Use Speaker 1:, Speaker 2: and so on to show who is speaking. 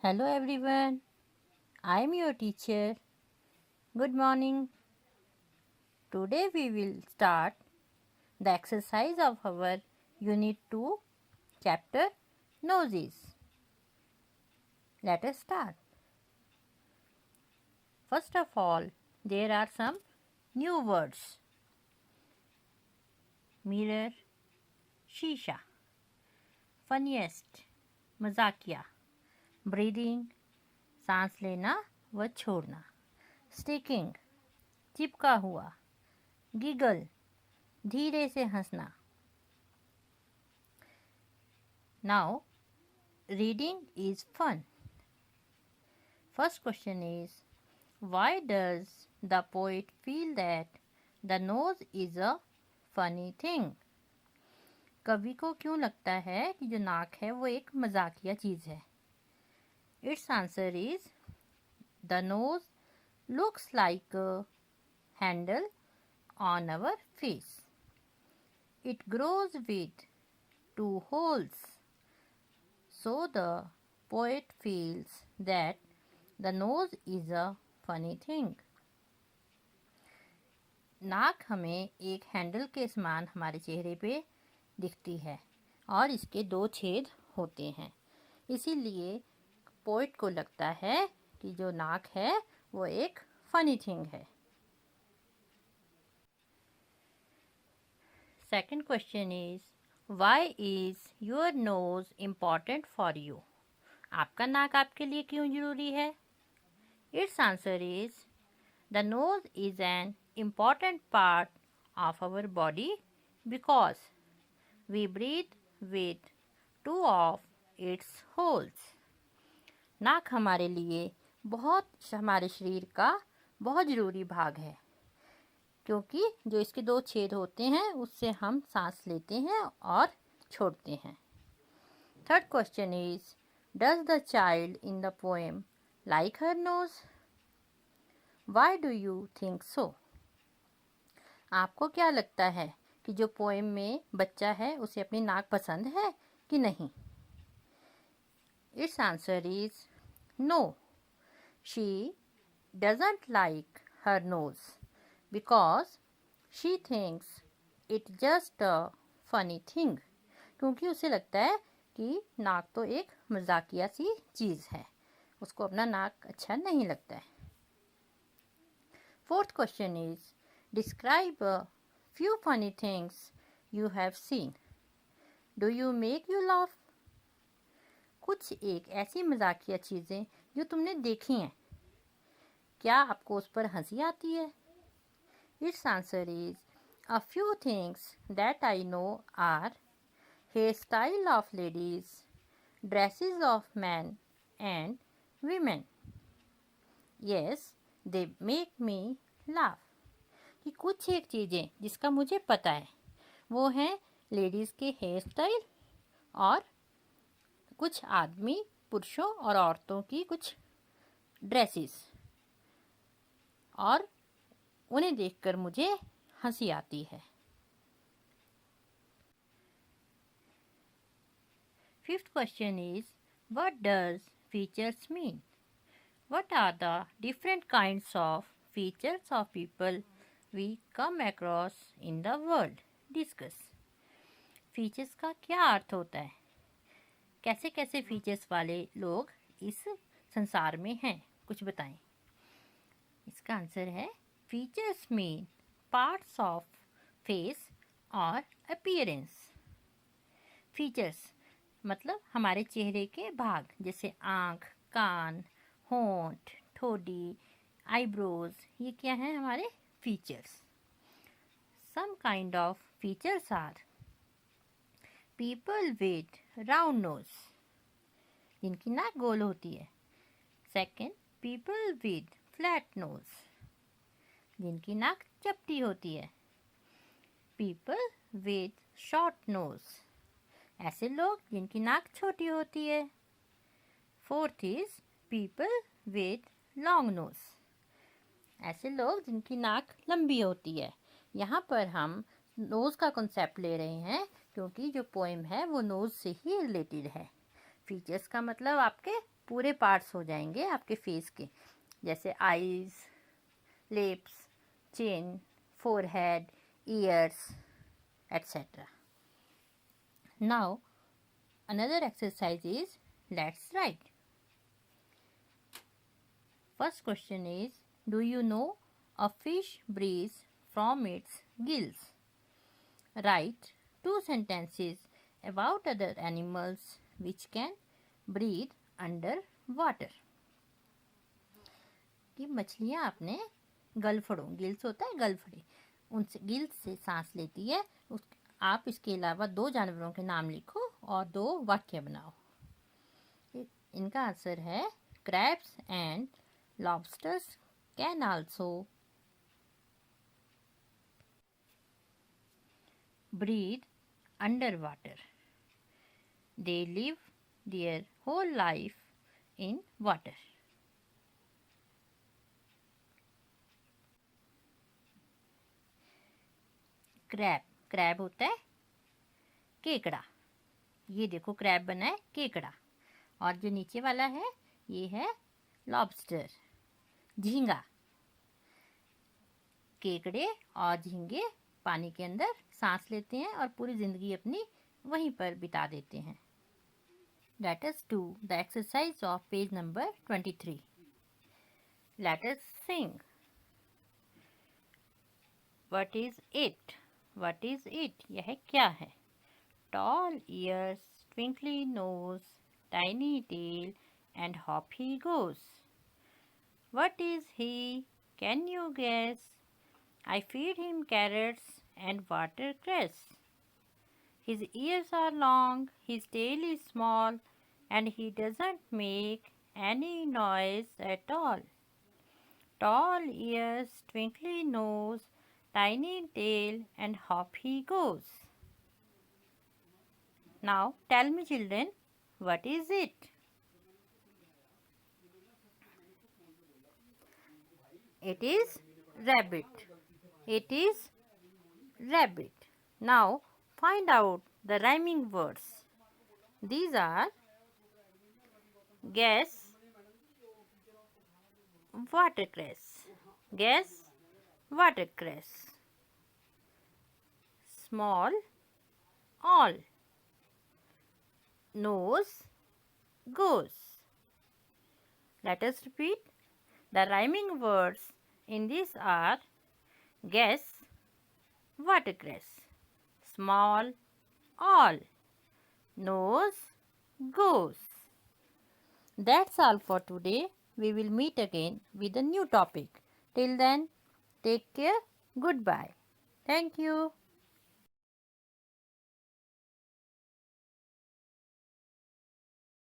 Speaker 1: Hello everyone, I am your teacher. Good morning. Today we will start the exercise of our Unit 2 chapter Noses. Let us start. First of all, there are some new words. Mirror, शीशा, funniest, मजाकिया, breathing, सांस लेना व छोड़ना, sticking, चिपका हुआ, giggle, धीरे से हंसना. Now, reading is fun. First question is, why does the poet feel that the nose is a funny thing? कवि को क्यों लगता है कि जो नाक है वो एक मजाकिया चीज़ है? Its answer is, the nose looks like a handle on our face. It grows with two holes. So the poet feels that the nose is a funny thing. नाक हमें एक हैंडल के समान हमारे चेहरे पे दिखती है और इसके दो छेद होते हैं. इसीलिए पोएट को लगता है कि जो नाक है वो एक फनी थिंग है. Second question is, why is your nose important for you? आपका नाक आपके लिए क्यों जरूरी है? It's answer is, the nose is an important part of our body because we breathe with two of its holes. नाक हमारे लिए हमारे शरीर का बहुत ज़रूरी भाग है क्योंकि जो इसके दो छेद होते हैं उससे हम सांस लेते हैं और छोड़ते हैं. Third question is, does the child in the poem like her knows? Why do you think so? आपको क्या लगता है कि जो पोएम में बच्चा है उसे अपनी नाक पसंद है कि नहीं? It's answer is no, she doesn't like her nose because she thinks it just a funny thing. क्योंकि उसे लगता है कि नाक तो एक मजाकिया सी चीज़ है, उसको अपना नाक अच्छा नहीं लगता है. Fourth question is, describe a few funny things you have seen. Do you make you laugh? कुछ एक ऐसी मजाकिया चीज़ें जो तुमने देखी हैं, क्या आपको उस पर हंसी आती है? Its answer is, a few things that I know are hairstyle of ladies, dresses of men and women. Yes, they make me laugh. कि कुछ एक चीज़ें जिसका मुझे पता है वो हैं लेडीज़ के हेयर स्टाइल और कुछ आदमी पुरुषों और औरतों की कुछ ड्रेसेस, और उन्हें देखकर मुझे हंसी आती है. Fifth question is, what does features mean? What are the different kinds of features of people we come across in the world? Discuss. Features का क्या अर्थ होता है? कैसे कैसे फीचर्स वाले लोग इस संसार में हैं, कुछ बताएं. इसका आंसर है, features mean parts of face और अपीयरेंस. फीचर्स मतलब हमारे चेहरे के भाग, जैसे आँख, कान, होंठ, ठोड़ी, आईब्रोज, ये क्या हैं हमारे features. Some kind of features are people with round nose, जिनकी नाक गोल होती है. Second, people with flat nose, जिनकी नाक चपटी होती है. People with short nose, ऐसे लोग जिनकी नाक छोटी होती है. Fourth is people with long nose, ऐसे लोग जिनकी नाक लंबी होती है. यहाँ पर हम नोज़ का कॉन्सेप्ट ले रहे हैं क्योंकि जो पोएम है वो नोज़ से ही रिलेटेड है. फीचर्स का मतलब आपके पूरे पार्ट्स हो जाएंगे आपके फेस के, जैसे eyes, lips, chin, forehead, ears, etc. Now another exercise is let's write. First question is, do you know a fish breathes from its gills? Write two sentences about other animals which can breathe under water. कि मछलियाँ अपने गलफड़ों, gills होता है गलफड़े, उनसे gills से सांस लेती है। आप इसके अलावा दो जानवरों के नाम लिखो और दो वाक्य बनाओ। इनका आंसर है crabs and lobsters can also breathe underwater. They live their whole life in water. Crab, crab होता है केकड़ा। ये देखो क्रैब बना है केकड़ा। और जो नीचे वाला है ये है लॉबस्टर, झींगा। केकड़े और झींगे पानी के अंदर सांस लेते हैं और पूरी जिंदगी अपनी वहीं पर बिता देते हैं। Let us do the exercise of page number 23. Let us sing. What is it? What is it? यह क्या है? Tall ears, twinkly nose, tiny tail, and hop he goes. What is he? Can you guess? I feed him carrots and watercress. His ears are long, his tail is small, and he doesn't make any noise at all. Tall ears, twinkly nose, tiny tail, and hop he goes. Now tell me, children, what is it? It is rabbit. It is rabbit. Now find out the rhyming words. These are guess, watercress. Guess, watercress. Small, all. Nose, goes. Let us repeat. The rhyming words in this are guess, watercress. Small, all. Nose, goes. That's all for today. We will meet again with a new topic. Till then, take care. Goodbye. Thank you.